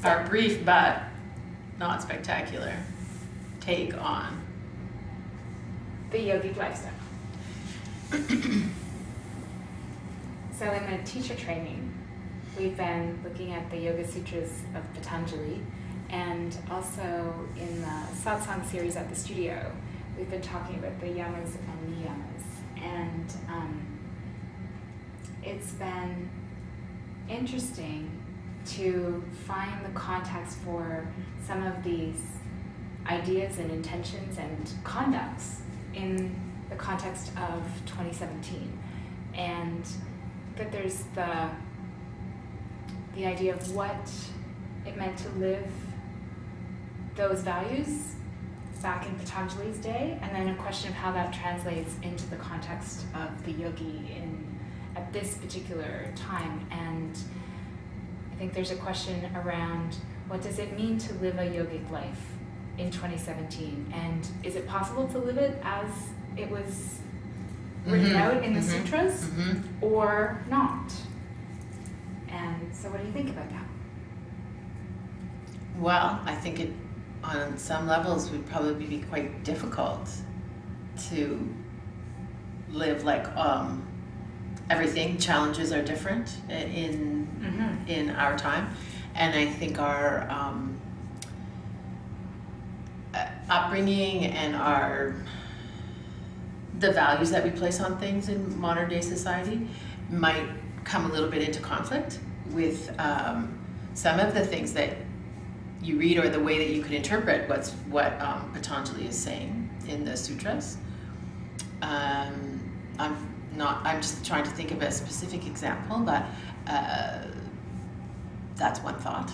our brief but not spectacular take on the yogic lifestyle. So in the teacher training, we've been looking at the Yoga Sutras of Patanjali, and also in the satsang series at the studio, we've been talking about the yamas and niyamas. And it's been interesting to find the context for some of these ideas and intentions and conducts in the context of 2017. And that there's the idea of what it meant to live those values back in Patanjali's day, and then a question of how that translates into the context of the yogi at this particular time. And I think there's a question around what does it mean to live a yogic life in 2017, and is it possible to live it as it was written out in the sutras, or not? And so what do you think about that? Well, I think it, on some levels, would probably be quite difficult to live like everything. Challenges are different in our time, and I think our upbringing and the values that we place on things in modern day society might come a little bit into conflict with some of the things that you read, or the way that you could interpret what Patanjali is saying in the sutras. I'm just trying to think of a specific example, but that's one thought.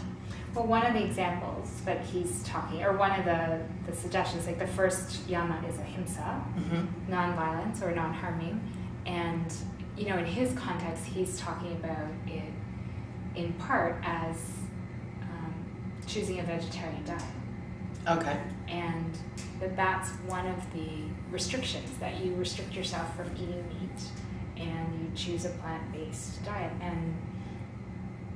Well, one of the examples that he's talking, or one of the suggestions, like the first yama is ahimsa, non-violence or non-harming, and in his context, he's talking about it in part as choosing a vegetarian diet. Okay. And that's one of the restrictions, that you restrict yourself from eating meat and you choose a plant-based diet. And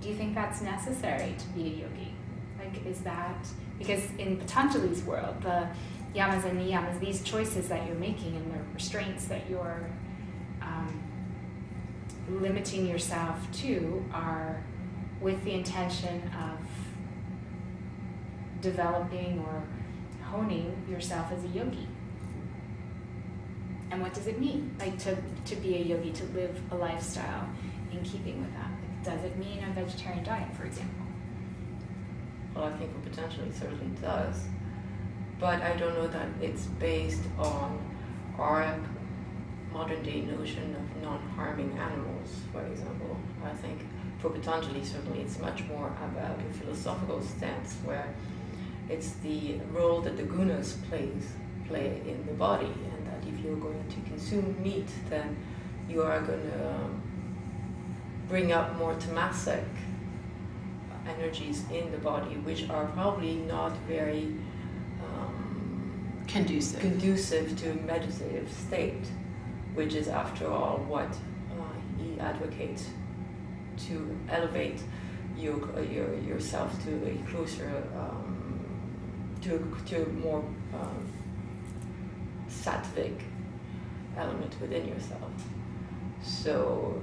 do you think that's necessary to be a yogi? Like, is that, because in Patanjali's world, the yamas and niyamas, these choices that you're making and the restraints that you're limiting yourself to are with the intention of developing or honing yourself as a yogi. And what does it mean, like, to be a yogi, to live a lifestyle in keeping with that? Like, does it mean a vegetarian diet, for example? Well, I think for Patanjali it certainly does, but I don't know that it's based on our modern day notion of non-harming animals, for example. I think for Patanjali certainly it's much more about a philosophical stance, where it's the role that the gunas play in the body, and that if you're going to consume meat, then you are going to bring up more tamasic energies in the body, which are probably not very conducive to a meditative state, which is, after all, what he advocates, to elevate yourself to a closer, to a more sattvic element within yourself. So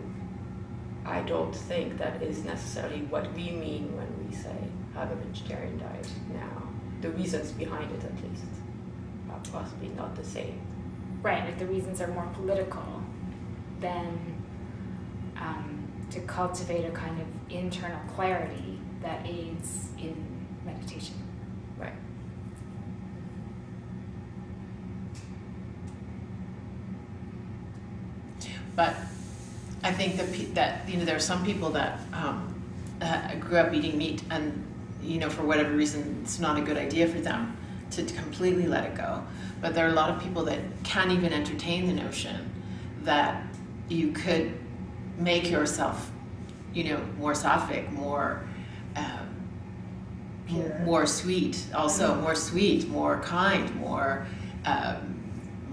I don't think that is necessarily what we mean when we say have a vegetarian diet now. The reasons behind it, at least, are possibly not the same. Right, like the reasons are more political than to cultivate a kind of internal clarity that aids in meditation. Right. But I think that there are some people that grew up eating meat, and for whatever reason it's not a good idea for them to completely let it go. But there are a lot of people that can't even entertain the notion that you could make yourself, more sattvic, more more sweet, also more sweet, more kind, more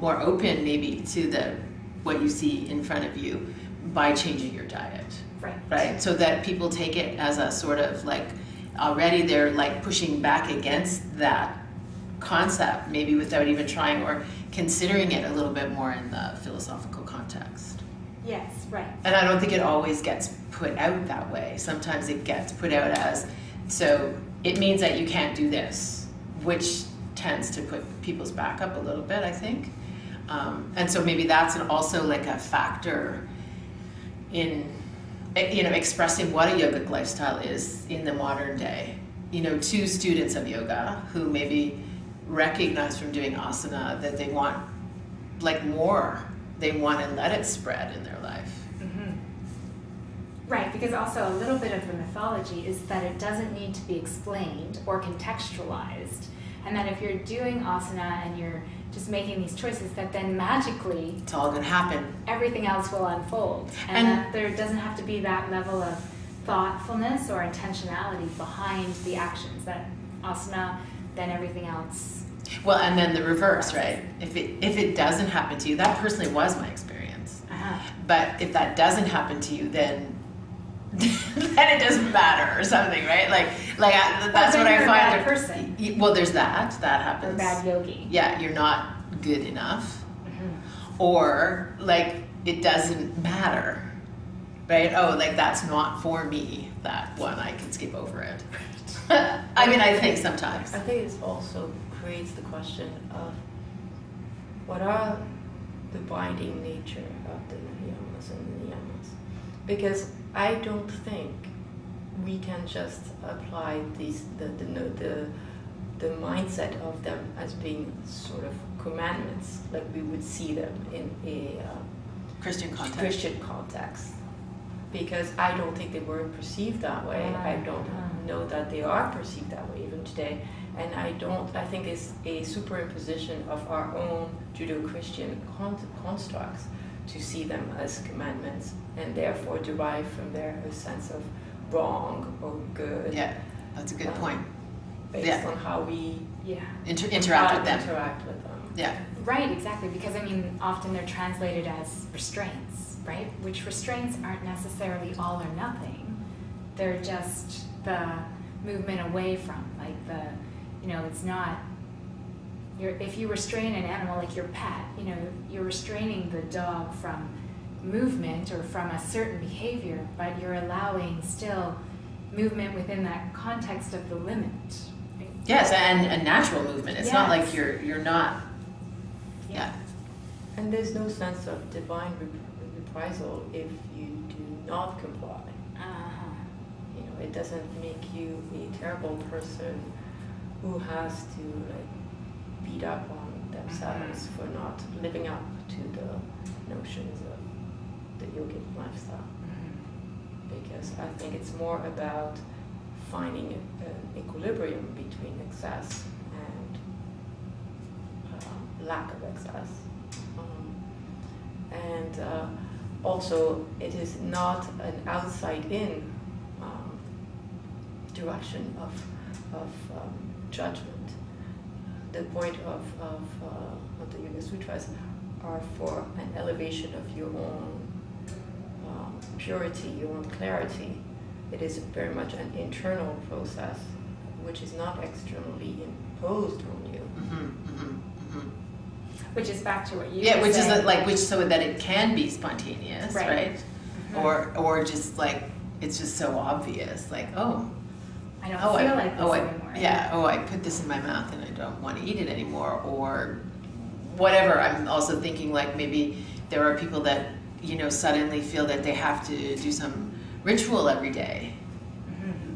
open maybe to what you see in front of you by changing your diet. Right. Right. So that people take it as a sort of like already they're like pushing back against that concept, maybe without even trying or considering it a little bit more in the philosophical context. Yes, right. And I don't think it always gets put out that way. Sometimes it gets put out as, so it means that you can't do this, which tends to put people's back up a little bit, I think. And so maybe that's also like a factor in, expressing what a yogic lifestyle is in the modern day. To students of yoga who maybe recognize from doing asana that they want like more. They want to let it spread in their life. Mm-hmm. Right, because also a little bit of the mythology is that it doesn't need to be explained or contextualized, and that if you're doing asana and you're just making these choices, that then magically it's all going to happen. Everything else will unfold, and that there doesn't have to be that level of thoughtfulness or intentionality behind the actions. That asana, then everything else. Well, and then the reverse, right? If it doesn't happen to you, that personally was my experience. But if that doesn't happen to you, then it doesn't matter or something, right? That's what I find. Bad person. Well, there's that happens. Or bad yogi. Yeah, you're not good enough, or it doesn't matter, right? Oh, that's not for me. That one, I can skip over it. I think sometimes. I think it also creates the question of what are the binding nature of the niyamas and the niyamas, because I don't think we can just apply the mindset of them as being sort of commandments, like we would see them in a Christian context. Because I don't think they were perceived that way. I don't know that they are perceived that way even today. And I think it's a superimposition of our own Judeo-Christian constructs to see them as commandments, and therefore derive from there a sense of wrong or good. Yeah, that's a good point. Based on how we interact with them. Yeah. Right, exactly, because often they're translated as restraints, right? Which restraints aren't necessarily all or nothing. They're just the movement away from, it's not, if you restrain an animal like your pet, you're restraining the dog from movement or from a certain behavior, but you're allowing still movement within that context of the limit. Right? Yes, and a natural movement. It's not like you're not. Yeah. And there's no sense of divine reprisal if you do not comply. It doesn't make you a terrible person who has to beat up on themselves for not living up to the notions of the yogic lifestyle. Because I think it's more about finding an equilibrium between excess and lack of excess. Also, it is not an outside-in direction of judgment. The point of the Yoga Sutras are for an elevation of your own purity, your own clarity. It is very much an internal process, which is not externally imposed on you. Which is back to what you which saying. is so that it can be spontaneous, right? Or just it's just so obvious, I don't feel like this anymore. Yeah, I put this in my mouth and I don't want to eat it anymore, or whatever. I'm also thinking maybe there are people that, suddenly feel that they have to do some ritual every day.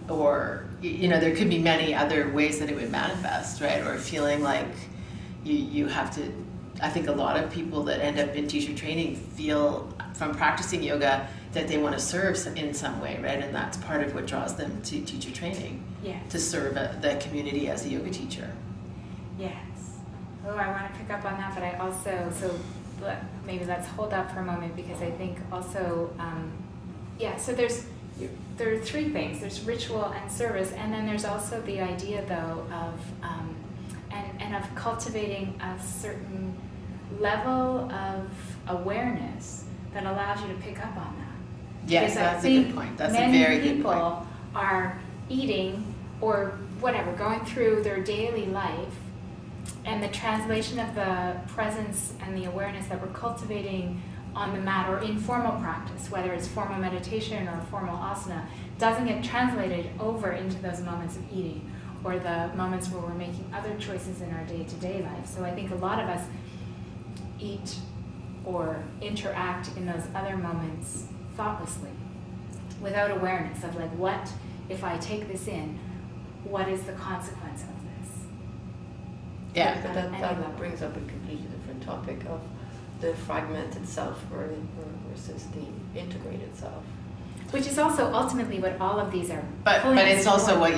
Or, there could be many other ways that it would manifest, right? Or feeling like you have to, I think a lot of people that end up in teacher training feel from practicing yoga that they want to serve in some way, right? And that's part of what draws them to teacher training. Yes. To serve the community as a yoga teacher. Yes. Oh, I want to pick up on that, but I also, maybe let's hold up for a moment, because I think also, so there are three things. There's ritual and service, and then there's also the idea, though, of, and of cultivating a certain level of awareness that allows you to pick up on that. Yes, that's a good point. That's a very good point. Many people are eating or whatever, going through their daily life, and the translation of the presence and the awareness that we're cultivating on the mat or in formal practice, whether it's formal meditation or formal asana, doesn't get translated over into those moments of eating or the moments where we're making other choices in our day-to-day life. So I think a lot of us eat or interact in those other moments thoughtlessly, without awareness of like, what if I take this in, what is the consequence of this? Yeah. But that brings up a completely different topic of the fragmented self versus the integrated self. Which is also ultimately what all of these are. But pulling it's us also toward.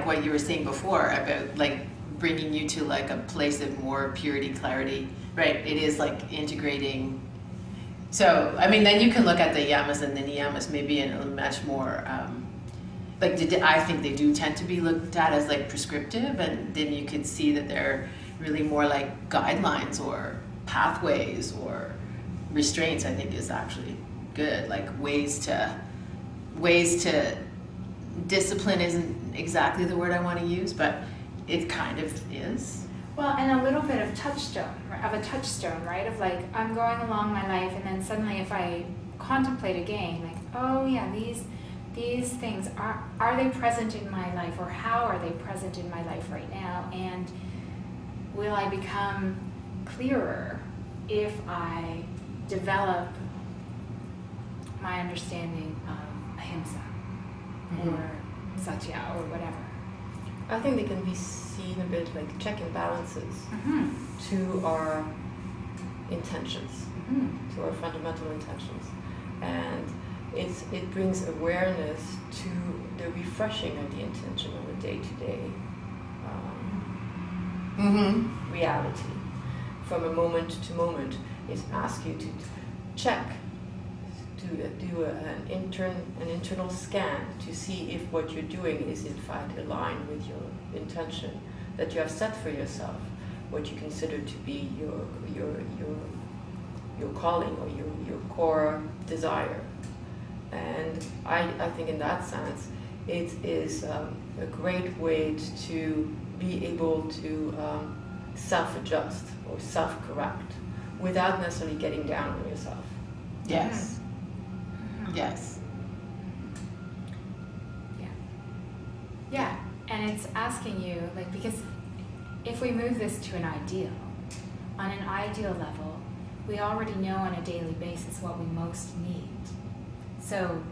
what you were saying before about like bringing you to like a place of more purity, clarity, right? It is like integrating. So I mean, then you can look at the yamas and the niyamas maybe in a much more I think they do tend to be looked at as like prescriptive, and then you could see that they're really more like guidelines or pathways or restraints. I think is actually good, like ways to discipline isn't exactly the word I want to use, but it kind of is. Well, and a little bit of touchstone, right? Of like, I'm going along my life, and then suddenly if I contemplate again, like, oh yeah, these things, are they present in my life, or how are they present in my life right now? And will I become clearer if I develop my understanding of ahimsa or satya or whatever? I think they can be seen a bit like check and balances to our intentions, to our fundamental intentions, and it brings awareness to the refreshing of the intention of a day-to-day reality. From a moment to moment, it asks you to check, to do an internal scan to see if what you're doing is in fact aligned with your intention that you have set for yourself, what you consider to be your calling or your core desire. And I think in that sense, it is a great way to be able to self-adjust or self-correct without necessarily getting down on yourself. Yes. Yes. Yeah, and it's asking you, like, because if we move this to an ideal, on an ideal level, we already know on a daily basis what we most need. So,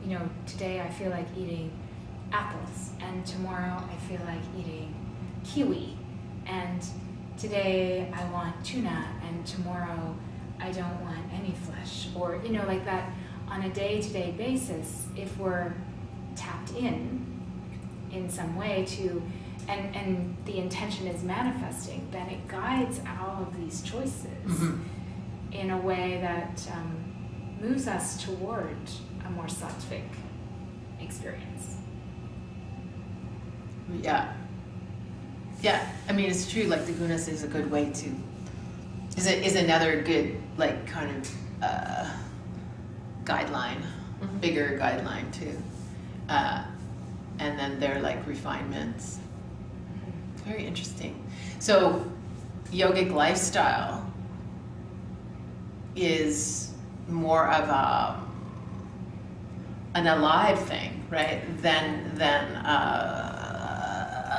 today I feel like eating apples, and tomorrow I feel like eating kiwi, and today I want tuna, and tomorrow I don't want any flesh, or, like that. On a day-to-day basis, if we're tapped in some way to, and the intention is manifesting, then it guides all of these choices in a way that moves us toward a more sattvic experience. Yeah. Yeah, I mean, it's true, like the gunas is a good way to, is another good, like, kind of, guideline, bigger guideline too, and then they're like refinements. Very interesting. So yogic lifestyle is more of an alive thing, right, than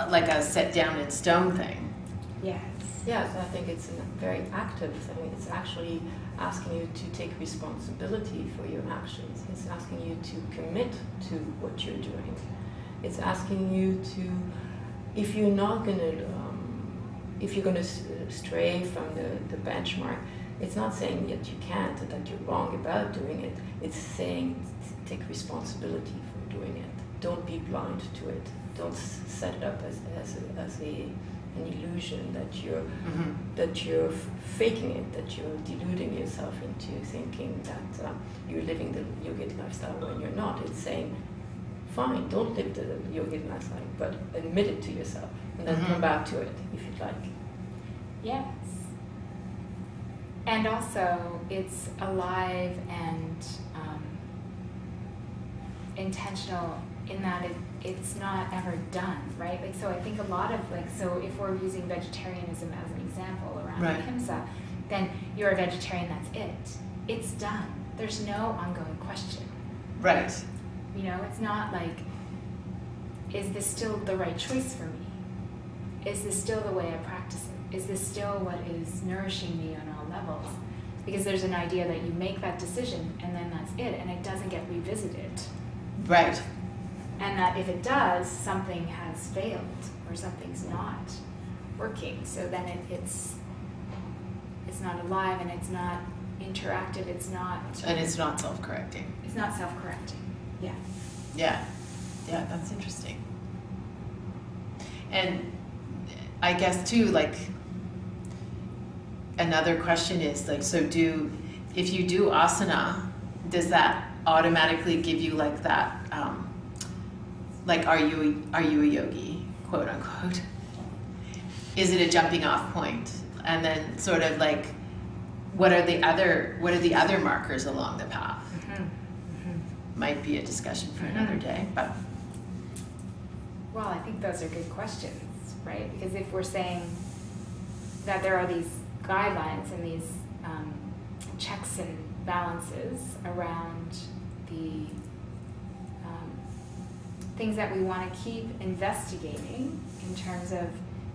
like a set down in stone thing. Yes, I think it's a very active thing. It's actually asking you to take responsibility for your actions. It's asking you to commit to what you're doing. It's asking you to, if you're going to stray from the benchmark, it's not saying that you can't, that you're wrong about doing it. It's saying take responsibility for doing it. Don't be blind to it. Don't set it up as an illusion that you're faking it, that you're deluding yourself into thinking that you're living the yogic lifestyle when you're not. It's saying, fine, don't live the yogic lifestyle, but admit it to yourself, and then come back to it if you'd like. Yes. And also, it's alive and intentional in that it's not ever done, right? Like, so I think a lot of, like, so if we're using vegetarianism as an example around Right. ahimsa, then you're a vegetarian, that's it. It's done. There's no ongoing question. Right. You know, it's not like, is this still the right choice for me? Is this still the way I practice it? Is this still what is nourishing me on all levels? Because there's an idea that you make that decision and then that's it, and it doesn't get revisited. Right. And that if it does, something has failed or something's not working. So then it's not alive and it's not interactive. It's not. And it's not self-correcting. It's not self-correcting. Yeah. Yeah. Yeah, that's interesting. And I guess too, like, another question is like, so if you do asana, does that automatically give you like that, like, are you a yogi, quote unquote? Is it a jumping off point? And then sort of like, what are the other markers along the path? Mm-hmm. Mm-hmm. Might be a discussion for another day, but. Well, I think those are good questions, right? Because if we're saying that there are these guidelines and these checks and balances around the things that we want to keep investigating in terms of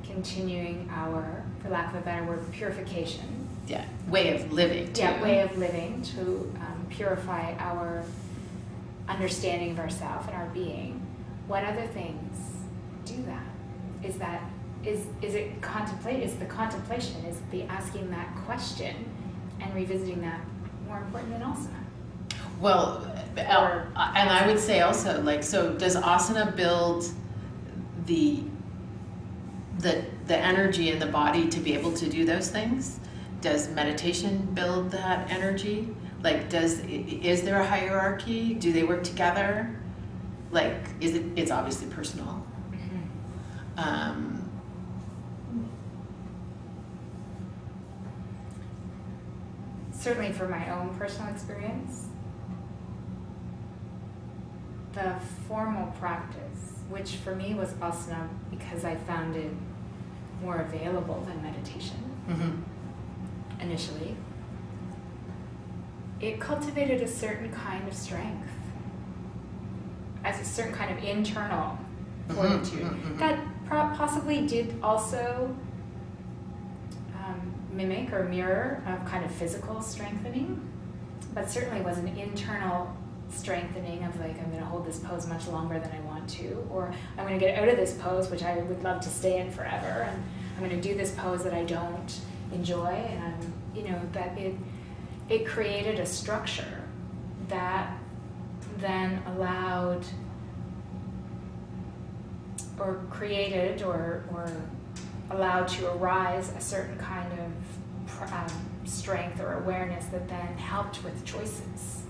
continuing our, for lack of a better word, purification. Yeah, way of living too. Yeah, way of living to purify our understanding of ourself and our being. What other things do that? Is it contemplate? Is the contemplation? Is the asking that question and revisiting that more important than asana? Well, and I would say also, like, so does asana build the energy in the body to be able to do those things? Does meditation build that energy? Like, is there a hierarchy? Do they work together? Like, it's obviously personal. Mm-hmm. Certainly for my own personal experience, the formal practice, which for me was asana because I found it more available than meditation initially, it cultivated a certain kind of strength, as a certain kind of internal fortitude that possibly did also mimic or mirror a kind of physical strengthening, but certainly was an internal strengthening of like, I'm going to hold this pose much longer than I want to, or I'm going to get out of this pose which I would love to stay in forever, and I'm going to do this pose that I don't enjoy, and that it created a structure that then allowed or created or allowed to arise a certain kind of strength or awareness that then helped with choices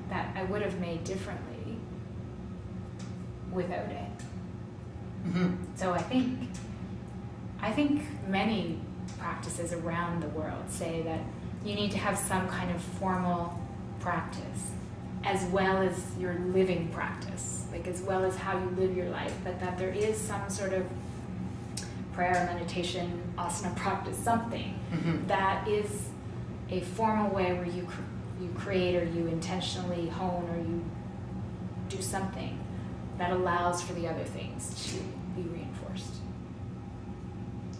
that I would have made differently without it. Mm-hmm. So I think many practices around the world say that you need to have some kind of formal practice as well as your living practice, like as well as how you live your life, but that there is some sort of prayer, meditation, asana practice, something that is a formal way where you create or you intentionally hone or you do something that allows for the other things to be reinforced.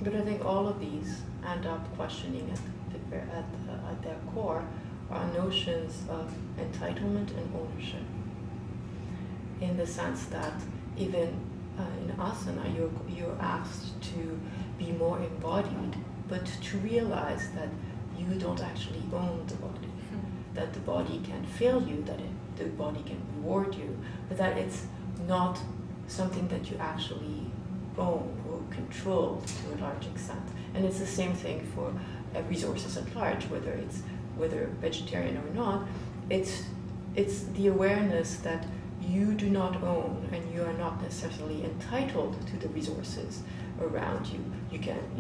But I think all of these end up questioning at their core are notions of entitlement and ownership. In the sense that even in asana, you're asked to be more embodied, but to realize that you don't actually own the body, that the body can fail you, that the body can reward you, but that it's not something that you actually own or control to a large extent. And it's the same thing for resources at large, whether vegetarian or not. It's the awareness that you do not own and you are not necessarily entitled to the resources around you. You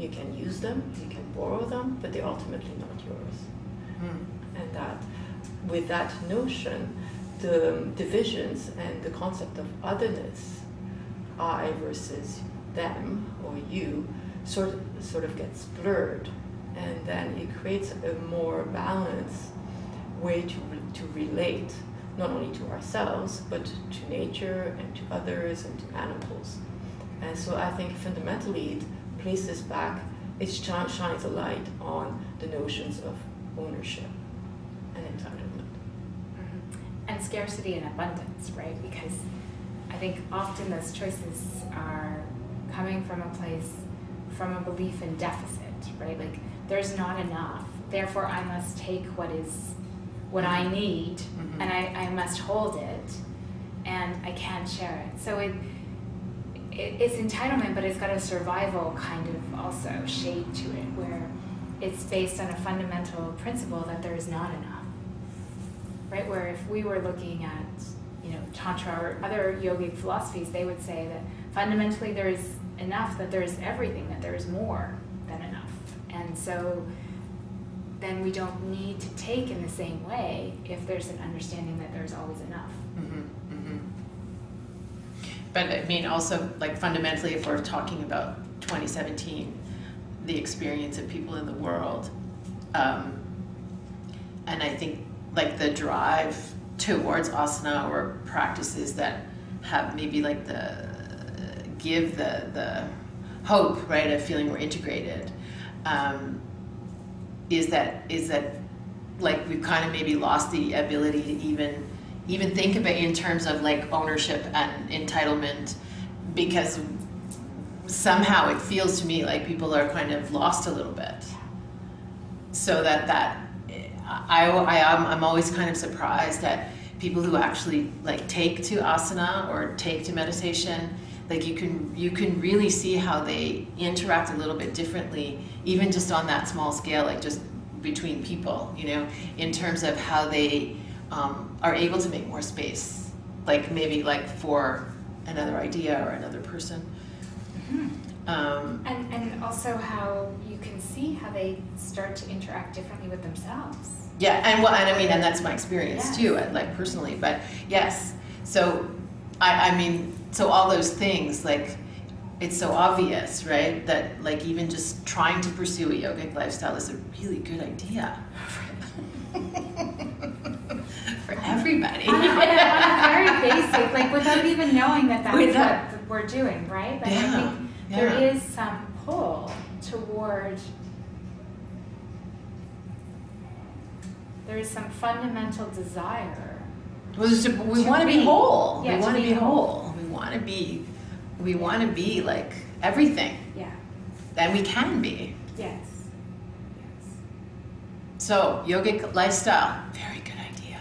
can use them, you can borrow them, but they're ultimately not yours. And that with that notion, the divisions and the concept of otherness, I versus them or you, sort of gets blurred, and then it creates a more balanced way to relate, not only to ourselves, but to nature and to others and to animals. And so I think fundamentally it places back, it shines a light on the notions of ownership and entitlement. And scarcity and abundance, right? Because I think often those choices are coming from a place, from a belief in deficit, right? Like there's not enough, therefore I must take what I need, and I must hold it, and I can't share it. So it's entitlement, but it's got a survival kind of also shade to it, where it's based on a fundamental principle that there is not enough, right? Where if we were looking at, Tantra or other yogic philosophies, they would say that fundamentally there is enough, that there is everything, that there is more than enough. And so then we don't need to take in the same way if there's an understanding that there's always enough. But I mean, also, like fundamentally, if we're talking about 2017, the experience of people in the world, and I think like the drive towards asana or practices that have maybe like give the hope, right, of feeling we're integrated, is that like we've kind of maybe lost the ability to even think about it in terms of like ownership and entitlement, because somehow it feels to me like people are kind of lost a little bit. So I'm always kind of surprised at people who actually like take to asana or take to meditation. Like you can really see how they interact a little bit differently, even just on that small scale, like just between people, in terms of how they are able to make more space, like maybe like for another idea or another person. And also how you can see how they start to interact differently with themselves. Yeah, and I mean, and that's my experience too, like personally. But yes, so I mean, so all those things, like it's so obvious, right? That like even just trying to pursue a yogic lifestyle is a really good idea for everybody. On a very basic, like without even knowing that that's what we're doing, right? Like I think there is some pull toward. There is some fundamental desire. Well, we want to be whole. Yeah, we want to be whole. We want to be like everything. Yeah. And we can be. Yes. So, yogic lifestyle, very good idea.